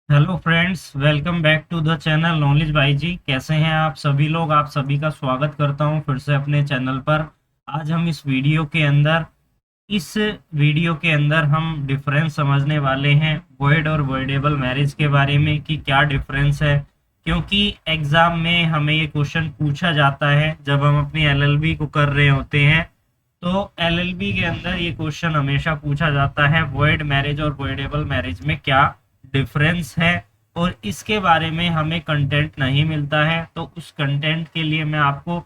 Hello friends, welcome back to the channel knowledge भाई जी। कैसे हैं आप सभी लोग? आप सभी का स्वागत करता हूं फिर से अपने चैनल पर। आज हम इस वीडियो के अंदर हम डिफरेंस समझने वाले हैं वॉइड और वॉइडेबल मैरिज के बारे में कि क्या डिफरेंस है। क्योंकि एग्जाम में हमें ये क्वेश्चन पूछा जाता है जब हम अपनी एलएलबी को कर रहे होते हैं। तो एलएलबी के अंदर ये क्वेश्चन हमेशा पूछा जाता है वॉइड मैरिज और वॉइडेबल मैरिज में क्या डिफरेंस है। और इसके बारे में हमें कंटेंट नहीं मिलता है, तो उस कंटेंट के लिए मैं आपको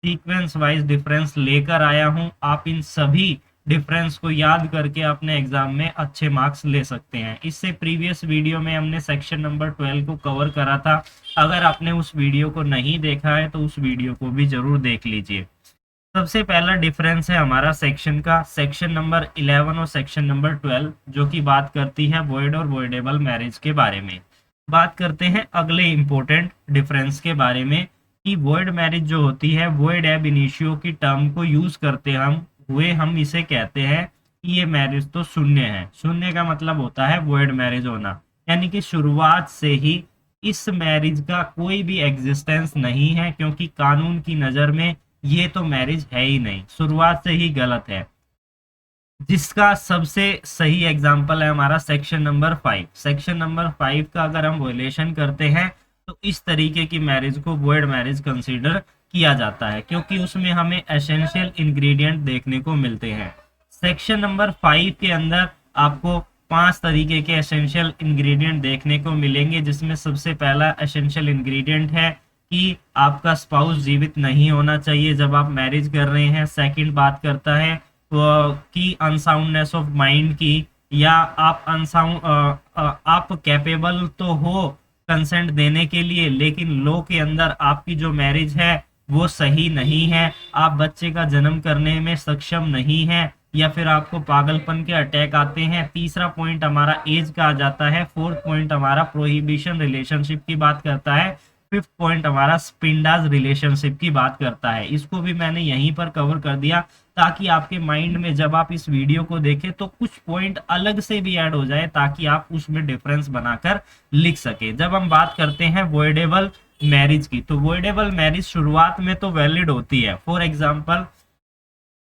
सीक्वेंस वाइज डिफरेंस लेकर आया हूं। आप इन सभी डिफरेंस को याद करके अपने एग्जाम में अच्छे मार्क्स ले सकते हैं। इससे प्रीवियस वीडियो में हमने सेक्शन नंबर 12 को कवर करा था। अगर आपने उस वीडियो को नहीं देखा है तो उस वीडियो को भी जरूर देख लीजिए। सबसे पहला डिफरेंस है हमारा सेक्शन का, सेक्शन नंबर 11 और सेक्शन नंबर 12, जो कि बात करती है वॉइड और वॉइडेबल मैरिज के बारे में। बात करते हैं अगले इंपॉर्टेंट डिफरेंस के बारे में कि वॉइड मैरिज जो होती है, वॉइड एब इनिशियो की टर्म को यूज करते हम इसे कहते हैं कि ये मैरिज तो शून्य है। शून्य का मतलब होता है वॉइड मैरिज होना, यानी कि शुरुआत से ही इस मैरिज का कोई भी एग्जिस्टेंस नहीं है, क्योंकि कानून की नजर में ये तो मैरिज है ही नहीं, शुरुआत से ही गलत है। जिसका सबसे सही एग्जांपल है हमारा सेक्शन नंबर 5। सेक्शन नंबर 5 का अगर हम वोलेशन करते हैं तो इस तरीके की मैरिज को वॉइड मैरिज कंसीडर किया जाता है, क्योंकि उसमें हमें एसेंशियल इंग्रेडिएंट देखने को मिलते हैं। सेक्शन नंबर 5 के अंदर आपको 5 तरीके के एसेंशियल इंग्रेडिएंट देखने को मिलेंगे, जिसमें सबसे पहला एसेंशियल इंग्रेडिएंट है कि आपका स्पाउस जीवित नहीं होना चाहिए जब आप मैरिज कर रहे हैं। सेकंड बात करता है की अनसाउंडनेस ऑफ माइंड की, या आप कैपेबल तो हो कंसेंट देने के लिए, लेकिन लॉ के अंदर आपकी जो मैरिज है वो सही नहीं है, आप बच्चे का जन्म करने में सक्षम नहीं है, या फिर आपको पागलपन के अटैक आते हैं। तीसरा पॉइंट हमारा एज का आ जाता है। फोर्थ पॉइंट हमारा प्रोहिबिशन रिलेशनशिप की बात करता है। फिफ्थ पॉइंट हमारा स्पिंडाज रिलेशनशिप की बात करता है। इसको भी मैंने यहीं पर कवर कर दिया ताकि आपके माइंड में जब आप इस वीडियो को देखें तो कुछ पॉइंट अलग से भी ऐड हो जाए, ताकि आप उसमें डिफरेंस बनाकर लिख सके। जब हम बात करते हैं वॉइडेबल मैरिज की, तो वॉइडेबल मैरिज शुरुआत में तो वैलिड होती है। फॉर एग्जाम्पल,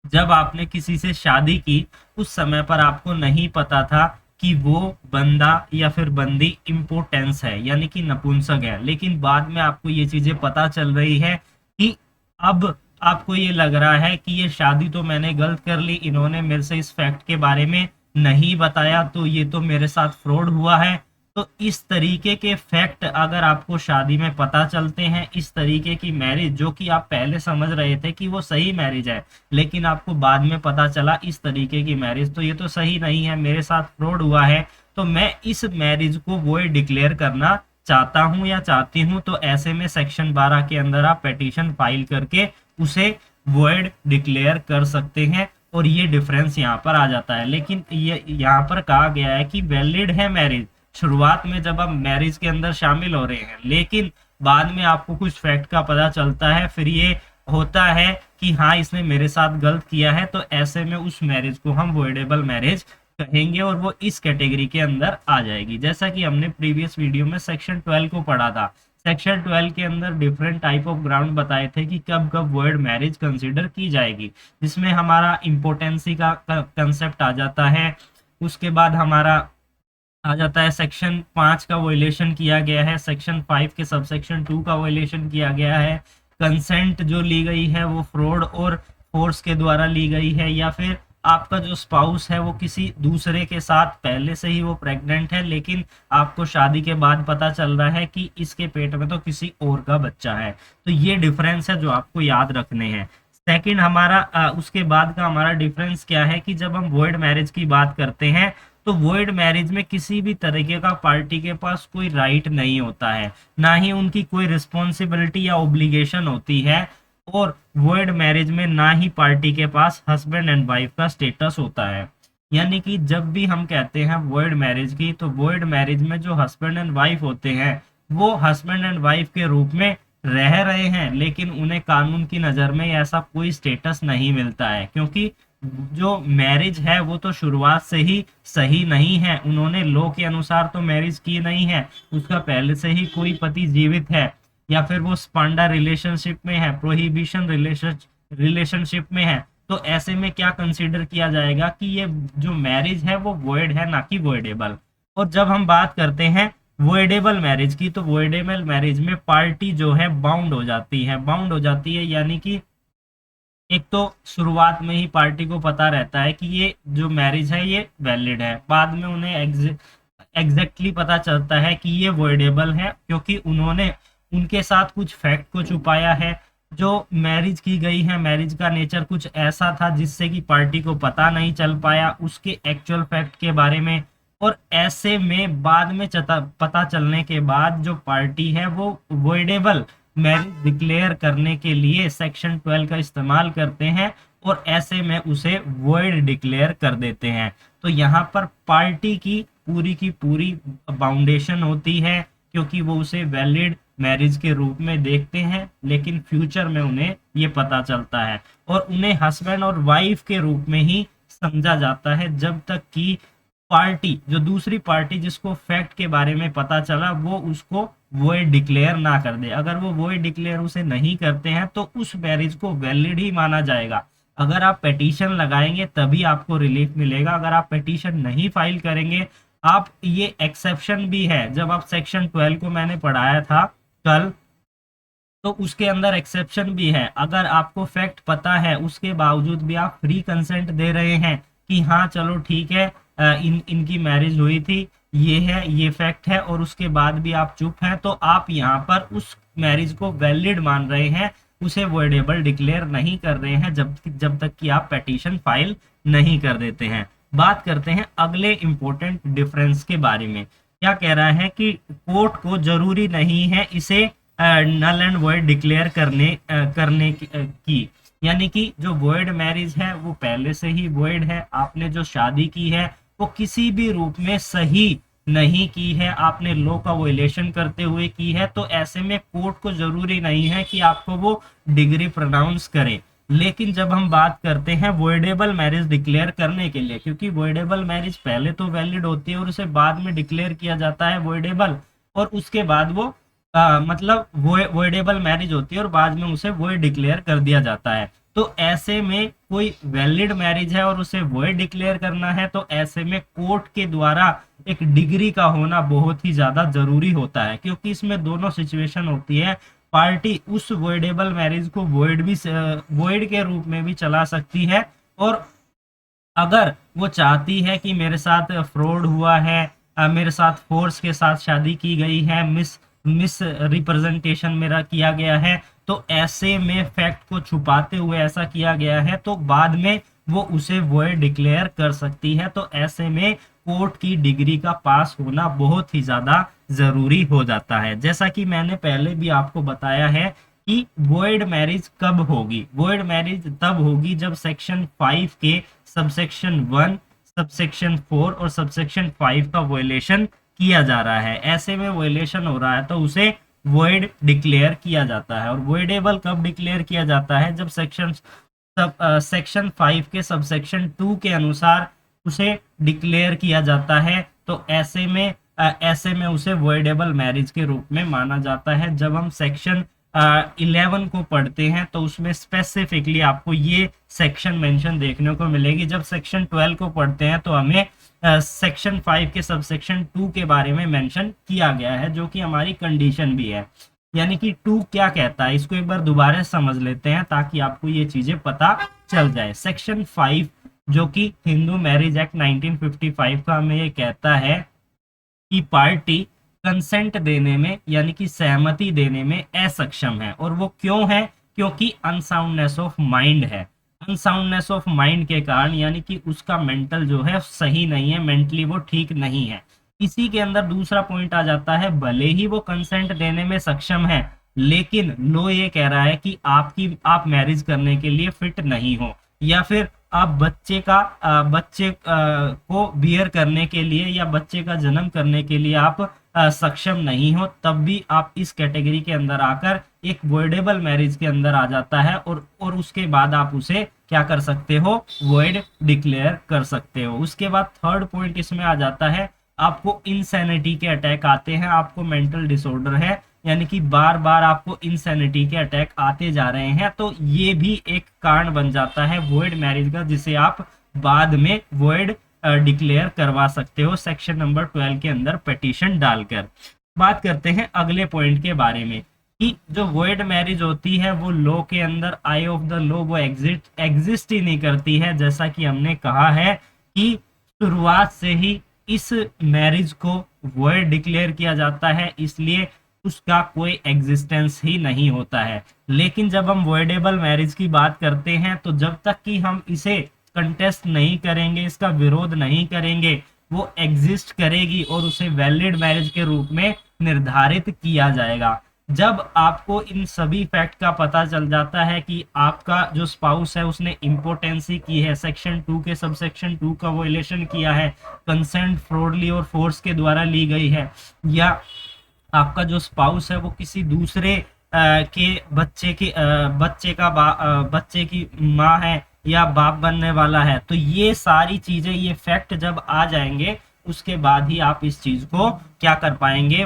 जब आपने किसी से शादी की उस समय पर आपको नहीं पता था कि वो बंदा या फिर बंदी इम्पोर्टेंस है, यानी कि नपुंसक है, लेकिन बाद में आपको ये चीजें पता चल रही है कि अब आपको ये लग रहा है कि ये शादी तो मैंने गलत कर ली, इन्होंने मेरे से इस फैक्ट के बारे में नहीं बताया, तो ये तो मेरे साथ फ्रॉड हुआ है। तो इस तरीके के फैक्ट अगर आपको शादी में पता चलते हैं, इस तरीके की मैरिज जो कि आप पहले समझ रहे थे कि वो सही मैरिज है, लेकिन आपको बाद में पता चला इस तरीके की मैरिज तो ये तो सही नहीं है, मेरे साथ फ्रॉड हुआ है, तो मैं इस मैरिज को वॉइड डिक्लेयर करना चाहता हूं या चाहती हूं। तो ऐसे में सेक्शन 12 के अंदर आप पिटीशन फाइल करके उसे वॉइड डिक्लेयर कर सकते हैं, और ये डिफरेंस यहाँ पर आ जाता है। लेकिन ये यहाँ पर कहा गया है कि वैलिड है मैरिज शुरुआत में जब आप मैरिज के अंदर शामिल हो रहे हैं, लेकिन बाद में आपको कुछ फैक्ट का पता चलता है, फिर ये होता है कि हाँ इसने मेरे साथ गलत किया है, तो ऐसे में उस मैरिज को हम वॉइडेबल मैरिज कहेंगे और वो इस कैटेगरी के अंदर आ जाएगी। जैसा कि हमने प्रीवियस वीडियो में सेक्शन 12 को पढ़ा था। सेक्शन 12 के अंदर डिफरेंट टाइप ऑफ ग्राउंड बताए थे कि कब कब वॉइड मैरिज कंसिडर की जाएगी, जिसमें हमारा इम्पोर्टेंसी का कंसेप्ट आ जाता है। उसके बाद हमारा आ जाता है सेक्शन 5 का वोलेशन किया गया है, सेक्शन 5 के सब सेक्शन 2 का वोलेशन किया गया है, कंसेंट जो ली गई है वो फ्रॉड और फोर्स के द्वारा ली गई है, या फिर आपका जो स्पाउस है वो किसी दूसरे के साथ पहले से ही वो प्रेग्नेंट है, लेकिन आपको शादी के बाद पता चल रहा है कि इसके पेट में तो किसी और का बच्चा है। तो ये डिफरेंस है जो आपको याद रखने हैं। सेकंड हमारा उसके बाद का हमारा डिफरेंस क्या है कि जब हम वॉइड मैरिज की बात करते हैं तो वॉइड मैरिज में किसी भी तरीके का पार्टी के पास कोई राइट नहीं होता है, ना ही उनकी कोई रिस्पॉन्सिबिलिटी या ओब्लिगेशन होती है, और वॉइड मैरिज में ना ही पार्टी के पास हस्बैंड एंड वाइफ का स्टेटस होता है। यानी कि जब भी हम कहते हैं वॉइड मैरिज की, तो वॉइड मैरिज में जो हस्बैंड एंड वाइफ होते हैं वो हस्बैंड एंड वाइफ के रूप में रह रहे हैं, लेकिन उन्हें कानून की नज़र में ऐसा कोई स्टेटस नहीं मिलता है, क्योंकि जो मैरिज है वो तो शुरुआत से ही सही नहीं है, उन्होंने लॉ के अनुसार तो मैरिज की नहीं है, उसका पहले से ही कोई पति जीवित है, या फिर वो स्पांडा रिलेशनशिप में है, प्रोहिबिशन रिलेशनशिप में है, तो ऐसे में क्या कंसीडर किया जाएगा कि ये जो मैरिज है वो वॉइड है, ना कि वॉइडेबल। और जब हम बात करते हैं वॉइडेबल मैरिज की, तो वॉइडेबल मैरिज में पार्टी जो है बाउंड हो जाती है, बाउंड हो जाती है, यानी कि एक तो शुरुआत में ही पार्टी को पता रहता है कि ये जो मैरिज है ये वैलिड है, बाद में उन्हें एग्जैक्टली पता चलता है कि ये वॉइडेबल है, क्योंकि उन्होंने उनके साथ कुछ फैक्ट को छुपाया है, जो मैरिज की गई है मैरिज का नेचर कुछ ऐसा था जिससे कि पार्टी को पता नहीं चल पाया उसके एक्चुअल फैक्ट के बारे में। और ऐसे में बाद में पता चलने के बाद जो पार्टी है वो वॉइडेबल मैरिज डिक्लेयर करने के लिए सेक्शन 12 का इस्तेमाल करते हैं, और ऐसे में उसे वॉइड डिक्लेयर कर देते हैं। तो यहाँ पर पार्टी की पूरी बाउंडेशन होती है, क्योंकि वो उसे वैलिड मैरिज के रूप में देखते हैं, लेकिन फ्यूचर में उन्हें ये पता चलता है और उन्हें हस्बैंड और वाइफ के रूप में ही समझा जाता है, जब तक कि पार्टी जो दूसरी पार्टी जिसको फैक्ट के बारे में पता चला वो उसको वॉइड डिक्लेयर ना कर दे। अगर वो वॉइड डिक्लेयर उसे नहीं करते हैं तो उस मैरिज को वैलिड ही माना जाएगा। अगर आप पेटिशन लगाएंगे तभी आपको रिलीफ मिलेगा, अगर आप पेटिशन नहीं फाइल करेंगे आप, ये एक्सेप्शन भी है, जब आप सेक्शन 12 को मैंने पढ़ाया था कल, तो उसके अंदर एक्सेप्शन भी है। अगर आपको फैक्ट पता है उसके बावजूद भी आप फ्री कंसेंट दे रहे हैं कि हाँ चलो ठीक है, इनकी मैरिज हुई थी, ये है, ये फैक्ट है, और उसके बाद भी आप चुप हैं, तो आप यहाँ पर उस मैरिज को वैलिड मान रहे हैं, उसे वॉइडेबल डिक्लेयर नहीं कर रहे हैं जब तक कि आप पेटिशन फाइल नहीं कर देते हैं। बात करते हैं अगले इंपॉर्टेंट डिफरेंस के बारे में। क्या कह रहा है कि कोर्ट को जरूरी नहीं है इसे नल एंड वॉइड डिक्लेयर करने की, यानी कि जो वॉइड मैरिज है वो पहले से ही वॉइड है, आपने जो शादी की है वो किसी भी रूप में सही नहीं की है, आपने लॉ का वोलेशन करते हुए की है, तो ऐसे में कोर्ट को जरूरी नहीं है कि आपको वो डिग्री प्रोनाउंस करे। लेकिन जब हम बात करते हैं वॉइडेबल मैरिज डिक्लेयर करने के लिए, क्योंकि वॉइडेबल मैरिज पहले तो वैलिड होती है और उसे बाद में डिक्लेयर किया जाता है वॉइडेबल, और उसके बाद वो मतलब वॉइडेबल मैरिज होती है और बाद में उसे वॉइड डिक्लेयर कर दिया जाता है। तो ऐसे में कोई वैलिड मैरिज है और उसे वॉइड डिक्लेयर करना है, तो ऐसे में कोर्ट के द्वारा एक डिग्री का होना बहुत ही ज्यादा जरूरी होता है, क्योंकि इसमें दोनों सिचुएशन होती है। पार्टी उस वॉइडेबल मैरिज को वॉइड के रूप में भी चला सकती है, और अगर वो चाहती है कि मेरे साथ फ्रॉड हुआ है, मेरे साथ फोर्स के साथ शादी की गई है, मिस रिप्रेजेंटेशन मेरा किया गया है, तो ऐसे में फैक्ट को छुपाते हुए ऐसा किया गया है, तो बाद में वो उसे वॉइड डिक्लेयर कर सकती है। तो ऐसे में कोर्ट की डिग्री का पास होना बहुत ही ज्यादा जरूरी हो जाता है। जैसा कि मैंने पहले भी आपको बताया है कि वॉइड मैरिज कब होगी, वॉइड मैरिज तब होगी जब सेक्शन 5 के सबसेक्शन 1, सबसेक्शन 4 और सबसेक्शन 5 का वॉयलेशन किया जा रहा है। ऐसे में वॉयलेशन हो रहा है तो उसे वॉइड डिक्लेयर किया जाता है। और वॉइडेबल कब डिक्लेयर किया जाता है, जब सेक्शन 5 के सबसेक्शन 2 के अनुसार उसे डिक्लेयर किया जाता है, तो ऐसे में उसे वॉइडेबल मैरिज के रूप में माना जाता है। जब हम सेक्शन 11 को पढ़ते हैं तो उसमें स्पेसिफिकली आपको ये सेक्शन मेंशन देखने को मिलेगी। जब सेक्शन 12 को पढ़ते हैं तो हमें सेक्शन 5 के सबसेक्शन 2 के बारे में मेंशन किया गया है, जो कि हमारी कंडीशन भी है। यानी कि 2 क्या कहता है, इसको एक बार दोबारा समझ लेते हैं ताकि आपको ये चीजें पता चल जाए। सेक्शन 5 जो कि हिंदू मैरिज एक्ट 1955 का हमें ये कहता है कि पार्टी कंसेंट देने में यानी कि सहमति देने में असक्षम है। और वो क्यों है, क्योंकि अनसाउंडनेस ऑफ माइंड है। अनसाउंडनेस ऑफ माइंड के कारण, यानी कि उसका मेंटल जो है सही नहीं है, मेंटली वो ठीक नहीं है। इसी के अंदर दूसरा पॉइंट आ जाता है, भले ही वो कंसेंट देने में सक्षम है लेकिन लो ये कह रहा है कि आप मैरिज करने के लिए फिट नहीं हो, या फिर आप बच्चे को बियर करने के लिए या बच्चे का जन्म करने के लिए आप सक्षम नहीं हो, तब भी आप इस कैटेगरी के अंदर आकर एक वॉइडेबल मैरिज के अंदर आ जाता है, और उसके बाद आप उसे क्या कर सकते हो, वॉइड डिक्लेयर कर सकते हो। उसके बाद थर्ड पॉइंट इसमें आ जाता है, आपको इंसैनिटी के अटैक आते हैं, आपको मेंटल डिसऑर्डर है, यानी कि बार बार आपको इंसैनिटी के अटैक आते जा रहे हैं, तो ये भी एक कारण बन जाता है वॉइड मैरिज का, जिसे आप बाद में वॉइड डिक्लेयर करवा सकते हो सेक्शन नंबर 12 के अंदर पिटीशन डालकर। बात करते हैं अगले पॉइंट के बारे में कि जो वॉइड मैरिज होती है वो लॉ के अंदर, आई ऑफ द लॉ, वो एग्जिस्ट ही नहीं करती है। जैसा कि हमने कहा है कि शुरुआत से ही इस मैरिज को वॉइड डिक्लेयर किया जाता है, इसलिए उसका कोई एग्जिस्टेंस ही नहीं होता है। लेकिन जब हम वॉइडेबल मैरिज की बात करते हैं तो जब तक कि हम इसे कंटेस्ट नहीं करेंगे, इसका विरोध नहीं करेंगे, वो एग्जिस्ट करेगी और उसे वैलिड मैरिज के रूप में निर्धारित किया जाएगा। जब आपको इन सभी फैक्ट का पता चल जाता है कि आपका जो स्पाउस है उसने इम्पोर्टेंसी की है, सेक्शन 2 के सबसेक्शन 2 का वोलेशन किया है, कंसेंट फ्रॉडली और फोर्स के द्वारा ली गई है, या आपका जो स्पाउस है वो किसी दूसरे के बच्चे की माँ है या बाप बनने वाला है, तो ये सारी चीजें, ये फैक्ट जब आ जाएंगे उसके बाद ही आप इस चीज को क्या कर पाएंगे,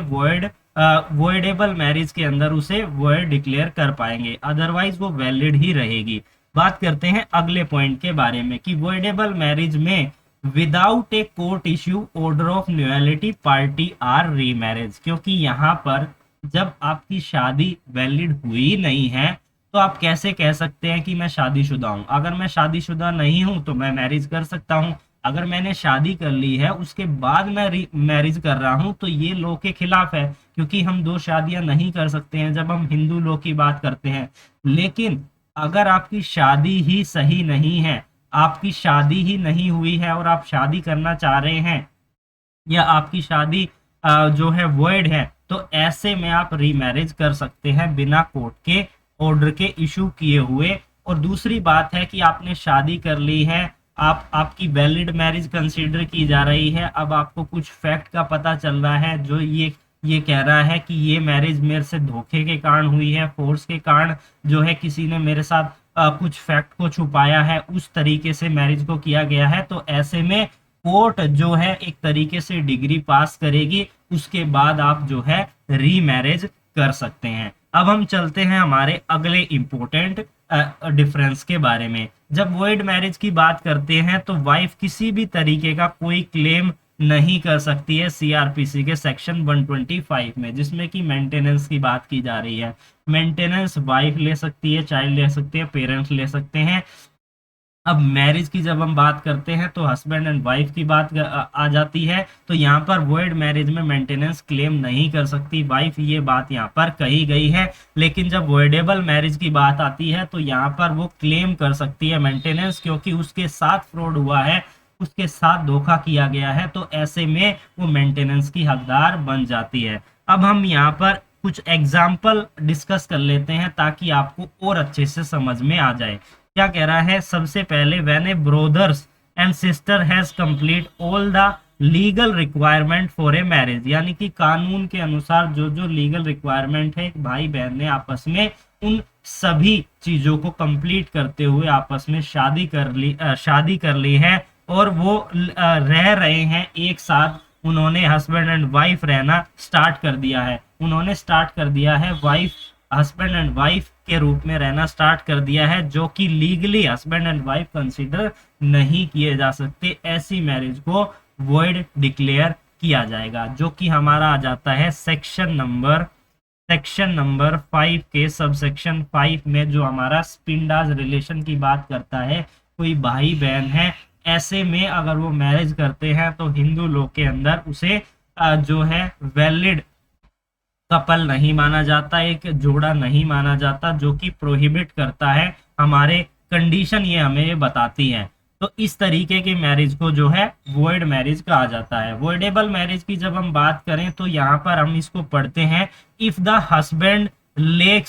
वॉइडेबल मैरिज के अंदर उसे वॉइड डिक्लेयर कर पाएंगे, अदरवाइज वो वैलिड ही रहेगी। बात करते हैं अगले पॉइंट के बारे में कि वॉइडेबल मैरिज में without a court issue order of nullity party or remarriage, क्योंकि यहाँ पर जब आपकी शादी वैलिड हुई नहीं है तो आप कैसे कह सकते हैं कि मैं शादीशुदा हूं। अगर मैं शादीशुदा नहीं हूं तो मैं मैरिज कर सकता हूं, अगर मैंने शादी कर ली है उसके बाद मैं मैरिज कर रहा हूं तो ये लॉ के खिलाफ है, क्योंकि हम दो शादियां नहीं कर सकते हैं जब हम हिंदू लॉ की बात करते हैं। लेकिन अगर आपकी शादी ही सही नहीं है, आपकी शादी ही नहीं हुई है और आप शादी करना चाह रहे हैं, या आपकी शादी जो है वॉइड है, तो ऐसे में आप रीमैरिज कर सकते हैं बिना कोर्ट के ऑर्डर के इशू किए हुए। और दूसरी बात है कि आपने शादी कर ली है, आपकी वैलिड मैरिज कंसीडर की जा रही है, अब आपको कुछ फैक्ट का पता चल रहा है जो ये कह रहा है कि ये मैरिज मेरे से धोखे के कारण हुई है, फोर्स के कारण जो है किसी ने मेरे साथ कुछ फैक्ट को छुपाया है, उस तरीके से मैरिज को किया गया है, तो ऐसे में कोर्ट जो है एक तरीके से डिग्री पास करेगी, उसके बाद आप जो है रीमैरिज कर सकते हैं। अब हम चलते हैं हमारे अगले इंपॉर्टेंट डिफरेंस के बारे में। जब वॉइड मैरिज की बात करते हैं तो वाइफ किसी भी तरीके का कोई क्लेम नहीं कर सकती है सीआरपीसी के सेक्शन 125 में, जिसमें कि मेंटेनेंस की बात की जा रही है। मेंटेनेंस वाइफ ले सकती है, चाइल्ड ले सकते हैं, पेरेंट्स ले सकते हैं। अब मैरिज की जब हम बात करते हैं तो हस्बैंड एंड वाइफ की बात आ जाती है, तो यहाँ पर वॉइड मैरिज में मेंटेनेंस क्लेम नहीं कर सकती वाइफ, ये बात यहाँ पर कही गई है। लेकिन जब वॉइडेबल मैरिज की बात आती है तो यहाँ पर वो क्लेम कर सकती है मेंटेनेंस, क्योंकि उसके साथ फ्रॉड हुआ है, उसके साथ धोखा किया गया है, तो ऐसे में वो मेंटेनेंस की हकदार बन जाती है। अब हम यहाँ पर कुछ एग्जाम्पल डिस्कस कर लेते हैं ताकि आपको और अच्छे से समझ में आ जाए। क्या कह रहा है, सबसे पहले when A brothers and sister has complete all the legal requirement for a marriage, यानी कि कानून के अनुसार जो जो लीगल रिक्वायरमेंट है, भाई बहन ने आपस में उन सभी चीजों को कंप्लीट करते हुए आपस में शादी कर ली है, और वो रह रहे हैं एक साथ, उन्होंने हस्बैंड एंड वाइफ रहना स्टार्ट कर दिया है, उन्होंने स्टार्ट कर दिया है वाइफ हस्बैंड एंड वाइफ के रूप में रहना स्टार्ट कर दिया है, जो कि legally husband and wife consider नहीं किए जा सकते। ऐसी मैरिज को वॉइड डिक्लेयर किया जाएगा, जो कि हमारा आ जाता है सेक्शन नंबर 5 के सबसेक्शन 5 में, जो हमारा स्पिंडाज रिलेशन की बात करता है। कोई भाई बहन है, ऐसे में अगर वो मैरिज करते हैं तो हिंदू लॉ के अंदर उसे जो है वैलिड कपल नहीं माना जाता, एक जोड़ा नहीं माना जाता, जो कि प्रोहिबिट करता है, हमारे कंडीशन ये हमें बताती है। तो इस तरीके की मैरिज को जो है वॉइड मैरिज कहा जाता है। वॉइडेबल मैरिज की जब हम बात करें तो यहाँ पर हम इसको पढ़ते हैं, if the husband lack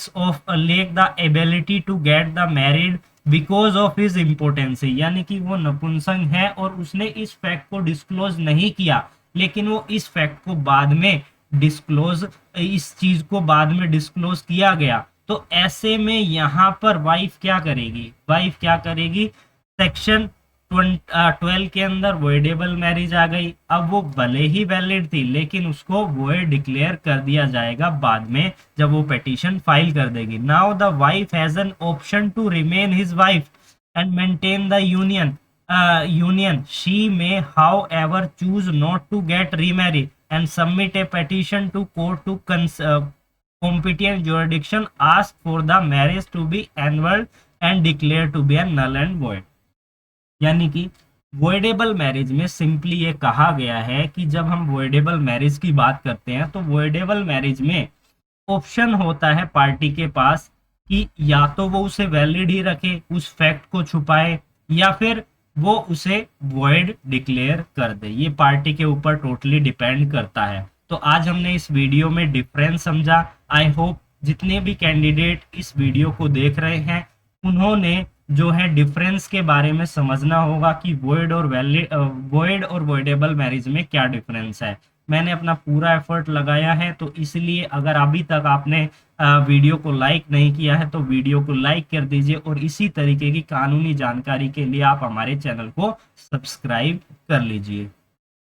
the ability to get the married because of his impotency, यानी कि वो नपुंसक है और उसने इस फैक्ट को डिस्क्लोज नहीं किया, लेकिन वो इस फैक्ट को बाद में इस चीज को बाद में डिस्क्लोज किया गया, तो ऐसे में यहाँ पर वाइफ क्या करेगी, वाइफ क्या करेगी, सेक्शन 12 के अंदर वॉइडेबल मैरिज आ गई। अब वो भले ही वैलिड थी लेकिन उसको वॉइड डिक्लेयर कर दिया जाएगा बाद में जब वो पिटीशन फाइल कर देगी। Now the wife has an option to remain his wife and maintain the union. She may however choose not to get remarried and submit a petition to court to competent jurisdiction, ask for the marriage to be annulled and declared to be a null and void। यानी कि voidable marriage में simply ये कहा गया है कि जब हम वॉइडेबल मैरिज की बात करते हैं तो वॉइडेबल मैरिज में ऑप्शन होता है पार्टी के पास कि या तो वो उसे वैलिड ही रखे, उस फैक्ट को छुपाए, या फिर वो उसे वॉइड डिक्लेयर कर दे। ये पार्टी के ऊपर टोटली डिपेंड करता है। तो आज हमने इस वीडियो में डिफरेंस समझा। आई होप जितने भी कैंडिडेट इस वीडियो को देख रहे हैं उन्होंने जो है डिफरेंस के बारे में समझना होगा कि वॉइड और वॉइडेबल मैरिज में क्या डिफरेंस है। मैंने अपना पूरा एफर्ट लगाया है, तो इसलिए अगर अभी तक आपने वीडियो को लाइक नहीं किया है तो वीडियो को लाइक कर दीजिए और इसी तरीके की कानूनी जानकारी के लिए आप हमारे चैनल को सब्सक्राइब कर लीजिए।